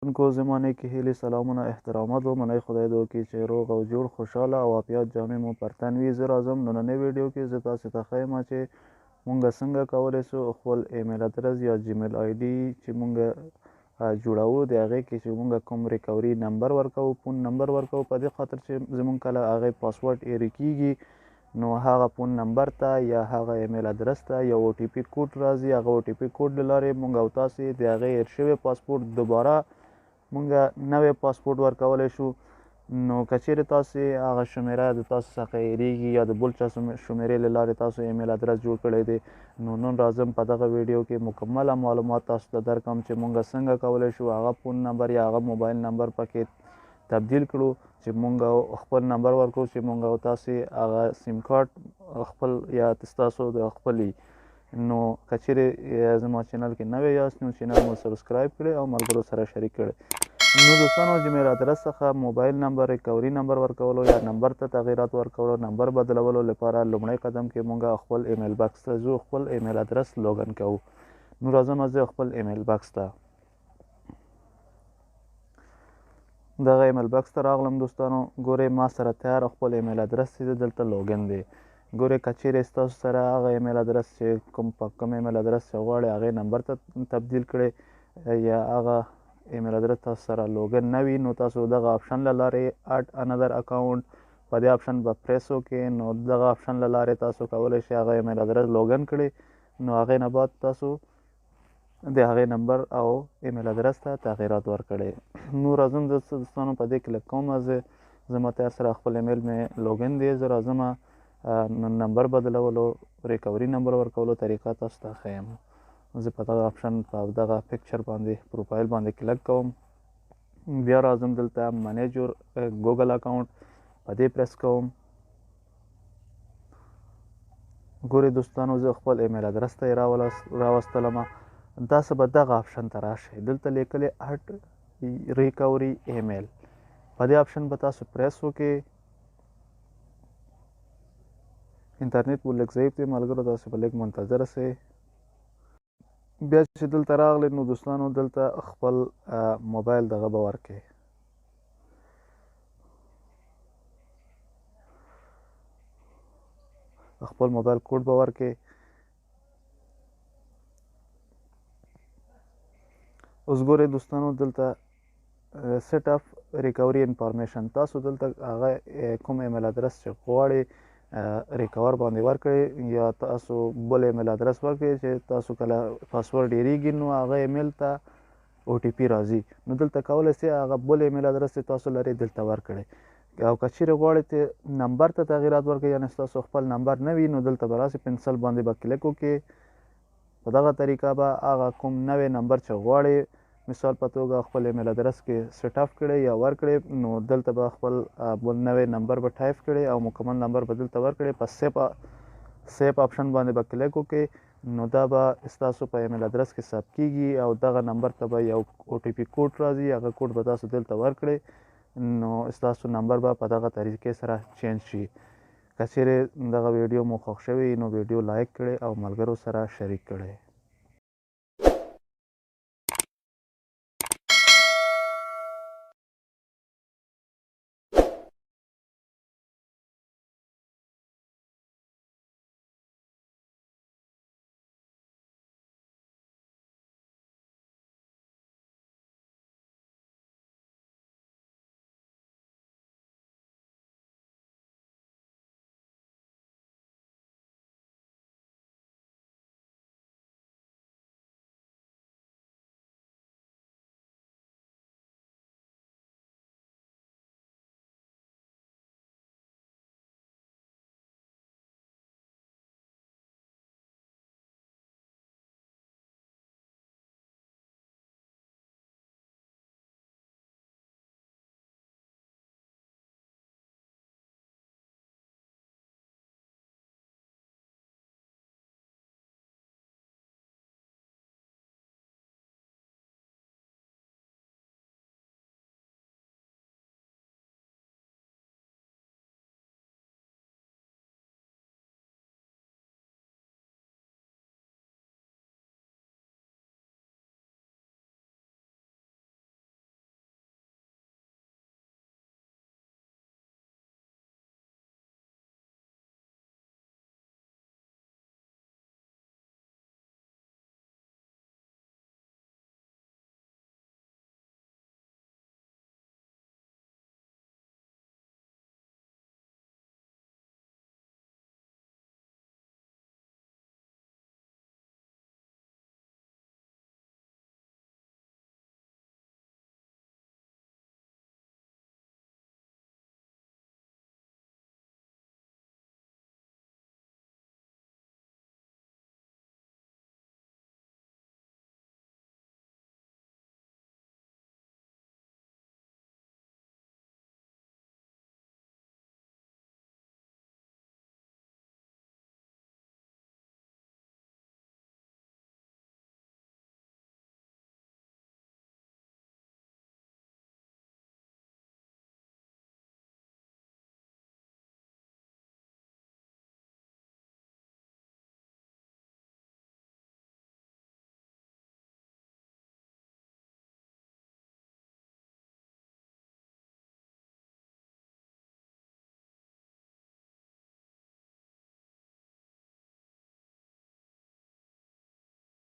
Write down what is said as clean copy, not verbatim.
کتونکو زما نیکې هیلې سلامونه احترامات و منئ خدای دې وکړي چې روغ او جوړ خوشحاله او عافیت جامې مو پر تن وي. زه راځم نننۍ ویډیو کې زه تاسې ته ښیم چې مونږ څنګه کولی شو خپل ایمیل ادرس یا جیمیل آی ډي چې مونږ جوړوو د هغې کې چې مونږ کوم ریکوري نمبر ورکوو فون نمبر ورکوو په دې خاطر چې زمونږ کله هغې پاسورډ ایرې کیږي نو هغه فون نمبر ته یا هغه ایمیل ادرس ته یو او ټي پي کوډ راځي. هغه او ټي پي کوډ له لارې مونږ او تاسې د هغې هیر شوی پاسپورټ دوباره مونږ نوی پاسپورټ ورکولی شو. نو که چیرې تاسې هغه شمیره د تاسو څخه هیریږي یا د بل چا شمیرې له لارې تاسو ایمیل ادرس جوړ کړی دی نو نن راځم په دغه ویډیو کې مکمله معلومات تاسو ته درکړم چې مونږ څنګه کولی شو هغه فون نمبر یا هغه موبایل نمبر پکې تبدیل کړو چې مونږ خپل نمبر ورکړو چې مونږ او تاسې هغه سیم کارت خپل یا ستاسو د خپل نو که چیرې زما چینل کې نوی یاست نو چینل مو سبسکرایب کړئ او ملګرو سره شریک کړئ. نو دوستانو جیمیل ادرس څخه موبایل نمبر ریکوري نمبر ورکولو یا نمبر ته تغیرات ورکولو نمبر بدلولو لپاره لومړی قدم کې مونږ خپل ایمیل باکس ته ځو خپل ایمیل ادرس لوګن کوو. نو راځم زه خپل ایمیل باکس ته دغه ایمیل باکس ته راغلم. دوستانو ګورئ ما سره تیار خپل ایمیل ادرس چې دلته لوګن دی. ګورئ که چیرې ستاسو سره هغه ایمیل ادرس چې کوم ایمیل ادرس چې غواړئ هغې نمبر ته تبدیل کړئ یا هغه ایمیل ادرس تاسو سره لوګن نه وي نو تاسو دغه آپشن له لارې اډ انذر اکاونټ په دې آپشن به پریس وکړئ. نو دغه آپشن له لارې تاسو کولی شئ هغه ایمیل ادرس لوګن کړئ. نو هغې نه بعد تاسو د هغې نمبر او ایمیل ادرس ته تغیرات ورکړئ. نو راځم دوستانو په دې کلیک کوم. زما تیار سره خپل ایمیل مې لوګن دی. زه راځم نمبر بدلولو ریکوري نمبر ورکولو طریقه تاسو ته ښیم. زه په دغه آپشن په دغه پکچر باندې پروفایل باندې کلک کوم. بیا راځم دلته منیج یور ګوګل اکاونټ په دې پریس کوم. ګورئ دوستانو زه خپل ایمیل ادرس ته یې راوستلم. تاسو به دغه آپشن ته راشئ. دلته لیکلی اډ ریکوري ایمیل په دې آپشن به تاسو پریس وکړئ. انټرنیټ مو لږ ضعیف دی ملګرو تاسو به لږ منتظره سئ. بیا چې دلته راغلی نو دوستانو دلته خپل موبایل دغه به ورکړئ. خپل موبایل کوډ به ورکړئ. اوس ګورئ دوستانو دلته سیټ اپ ریکوري انفارمیشن تاسو دلته هغه کوم ایمیل ادرس چې غواړئ ریکور باندې ورکړئ یا تاسو بل ایمیل ادرس ورکړئ چې تاسو کله پاسورډ هیریږي نو هغه ایمیل ته او ټي پي راځي نو دلته کولی سئ هغه بل ایمیل ادرس چې تاسو لرئ دلته ورکړئ. او که چیرې غواړئ چې نمبر ته تغیرات ورکړئ یعنې ستاسو خپل نمبر نه وي نو دلته به راسئ پنسل باندې به کلیک وکړئ. په دغه طریقه به هغه کوم نوی نمبر چې غواړئ مثال په توګه خپل ایمیل ادرس کې سیټ اپ کړئ یا ورکړئ نو دلته به خپل بل نوی نمبر به ټایپ کړئ او مکمل نمبر به دلته ورکړئ. په سیپ آپشن باندې به کلیک وکړئ نو دا به ستاسو په ایمیل ادرس کې ثبت کیږي او دغه نمبر ته به یو او ټي پي کوډ راځي. هغه کوډ به تاسو دلته ورکړئ نو ستاسو نمبر به په دغه طریقې سره چینج شي. که چیرې دغه ویډیو مو خوښ شوی نو ویډیو لایک کړئ او ملګرو سره شریک کړئ.